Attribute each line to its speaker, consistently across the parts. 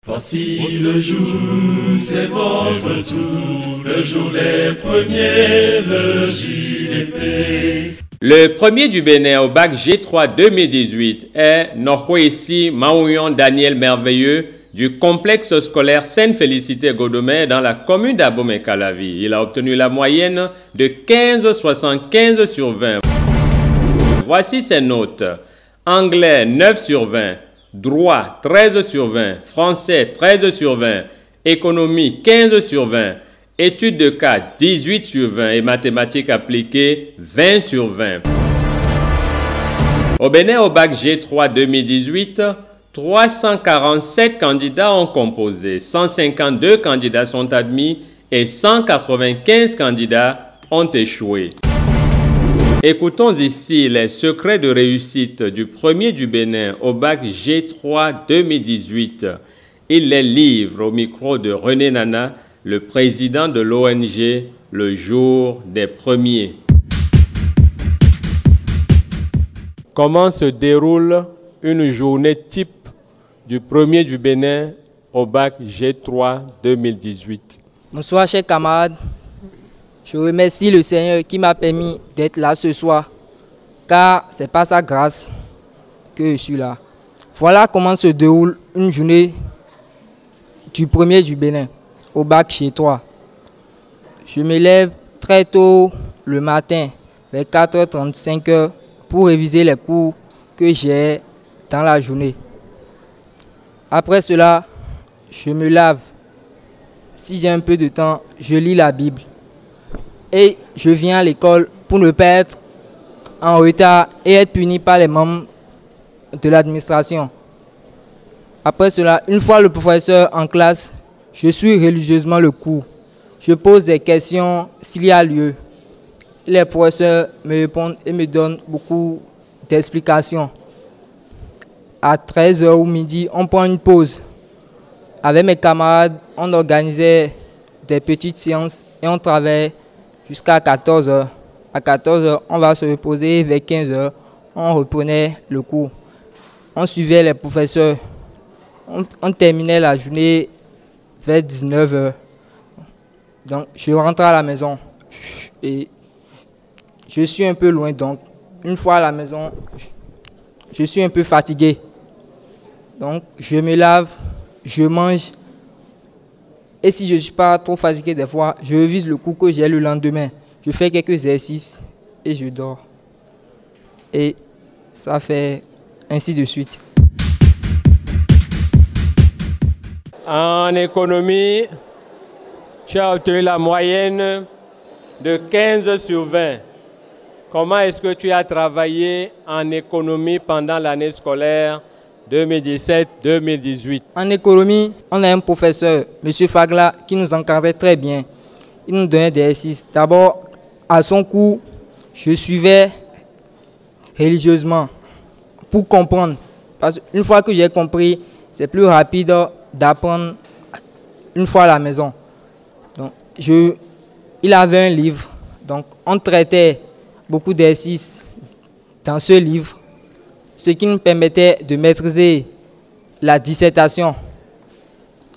Speaker 1: Voici le jour, c'est votre tour, le jour des premiers, le JDP.
Speaker 2: Le premier du Bénin au bac G3 2018 est Nohwesi Maouyon Daniel Merveilleux du complexe scolaire Sainte-Félicité Godomé dans la commune d'Abomey-Calavi. Il a obtenu la moyenne de 15,75 sur 20. Voici ses notes. Anglais 9 sur 20. Droit 13 sur 20, français 13 sur 20, économie 15 sur 20, études de cas 18 sur 20 et mathématiques appliquées 20 sur 20. Au Bénin, au bac G3 2018, 347 candidats ont composé, 152 candidats sont admis et 195 candidats ont échoué. Écoutons ici les secrets de réussite du premier du Bénin au bac G3 2018. Il les livre au micro de René Nana, le président de l'ONG Le Jour des Premiers. Comment se déroule une journée type du premier du Bénin au bac G3 2018?
Speaker 3: Bonsoir chers camarades. Je remercie le Seigneur qui m'a permis d'être là ce soir, car c'est par sa grâce que je suis là. Voilà comment se déroule une journée du premier du Bénin, au bac G3. Je me lève très tôt le matin, vers 4h35 pour réviser les cours que j'ai dans la journée. Après cela, je me lave. Si j'ai un peu de temps, je lis la Bible. Et je viens à l'école pour ne pas être en retard et être puni par les membres de l'administration. Après cela, une fois le professeur en classe, je suis religieusement le cours. Je pose des questions s'il y a lieu. Les professeurs me répondent et me donnent beaucoup d'explications. À 13h ou midi, on prend une pause. Avec mes camarades, on organisait des petites séances et on travaille jusqu'à 14h. À 14h, on va se reposer. Vers 15h, on reprenait le cours. On suivait les professeurs. On terminait la journée vers 19h. Donc, je rentre à la maison. Et je suis un peu loin. Donc, une fois à la maison, je suis un peu fatigué. Donc, je me lave, je mange. Et si je ne suis pas trop fatigué des fois, je révise le cours que j'ai le lendemain. Je fais quelques exercices et je dors. Et ça fait ainsi de suite.
Speaker 2: En économie, tu as obtenu la moyenne de 15 sur 20. Comment est-ce que tu as travaillé en économie pendant l'année scolaire 2017-2018.
Speaker 3: En économie, on a un professeur, M. Fagla, qui nous encadrait très bien. Il nous donnait des exercices. D'abord, à son cours, je suivais religieusement pour comprendre. Parce qu'une fois que j'ai compris, c'est plus rapide d'apprendre une fois à la maison. Donc, il avait un livre. Donc, on traitait beaucoup d'exercices dans ce livre, ce qui nous permettait de maîtriser la dissertation.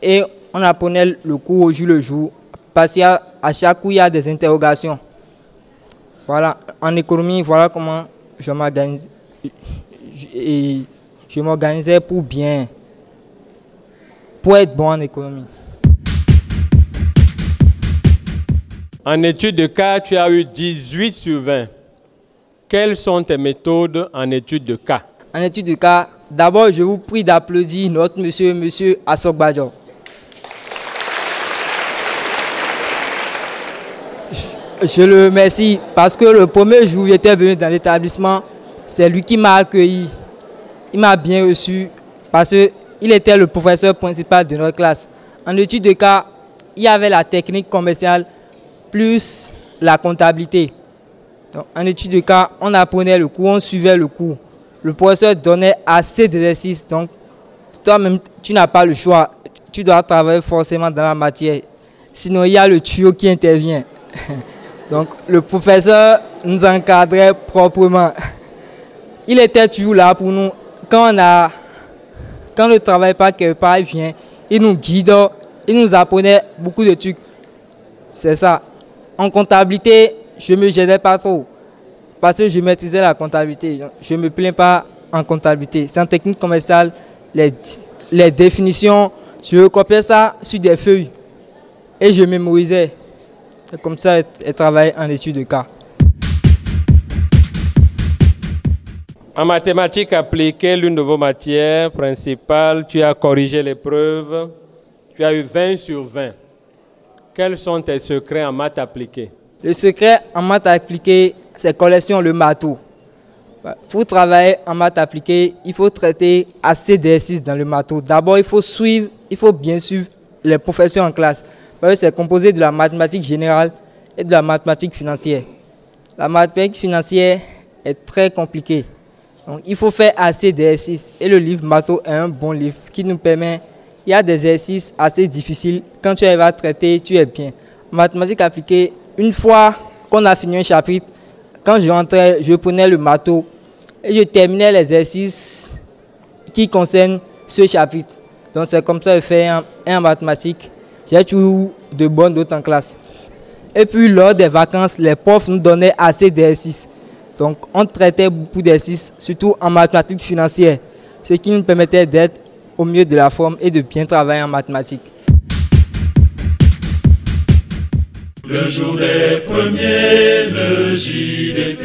Speaker 3: Et on apprenait le cours au jour le jour, parce qu'à chaque cours, il y a des interrogations. Voilà, en économie, voilà comment je m'organise. Et je m'organisais pour être bon en économie.
Speaker 2: En études de cas, tu as eu 18 sur 20. Quelles sont tes méthodes en études de cas?
Speaker 3: En études de cas, d'abord, je vous prie d'applaudir notre monsieur Asokbadjo. Je le remercie parce que le premier jour où j'étais venu dans l'établissement, c'est lui qui m'a accueilli. Il m'a bien reçu parce qu'il était le professeur principal de notre classe. En études de cas, il y avait la technique commerciale plus la comptabilité. Donc, en études de cas, on apprenait le cours, on suivait le cours. Le professeur donnait assez d'exercices. Donc, toi-même, tu n'as pas le choix. Tu dois travailler forcément dans la matière. Sinon, il y a le tuyau qui intervient. Donc, le professeur nous encadrait proprement. Il était toujours là pour nous. Quand ne travaille pas quelque part, il vient, il nous guide, il nous apprenait beaucoup de trucs. C'est ça. En comptabilité, je ne me gênais pas trop parce que je maîtrisais la comptabilité. Je ne me plains pas en comptabilité. C'est en technique commerciale, les définitions, je copiais ça sur des feuilles et je mémorisais. C'est comme ça que je travaillais en études de cas.
Speaker 2: En mathématiques appliquées, l'une de vos matières principales, tu as corrigé l'épreuve, tu as eu 20 sur 20. Quels sont tes secrets en maths appliquées?
Speaker 3: Le secret en maths appliquées, c'est collection le marteau. Pour travailler en maths appliquées, il faut traiter assez d'exercices dans le marteau. D'abord, il faut bien suivre les professeurs en classe. Parce que c'est composé de la mathématique générale et de la mathématique financière. La mathématique financière est très compliquée. Donc, il faut faire assez d'exercices. Et le livre Marteau est un bon livre qui nous permet. Il y a des exercices assez difficiles. Quand tu arrives à traiter, tu es bien. En mathématiques appliquées, une fois qu'on a fini un chapitre, quand je rentrais, je prenais le marteau et je terminais l'exercice qui concerne ce chapitre. Donc c'est comme ça que je fais en mathématiques. J'ai toujours de bonnes notes en classe. Et puis lors des vacances, les profs nous donnaient assez d'exercices. Donc on traitait beaucoup d'exercices, surtout en mathématiques financières, ce qui nous permettait d'être au milieu de la forme et de bien travailler en mathématiques.
Speaker 1: Le jour des premiers, le JDP.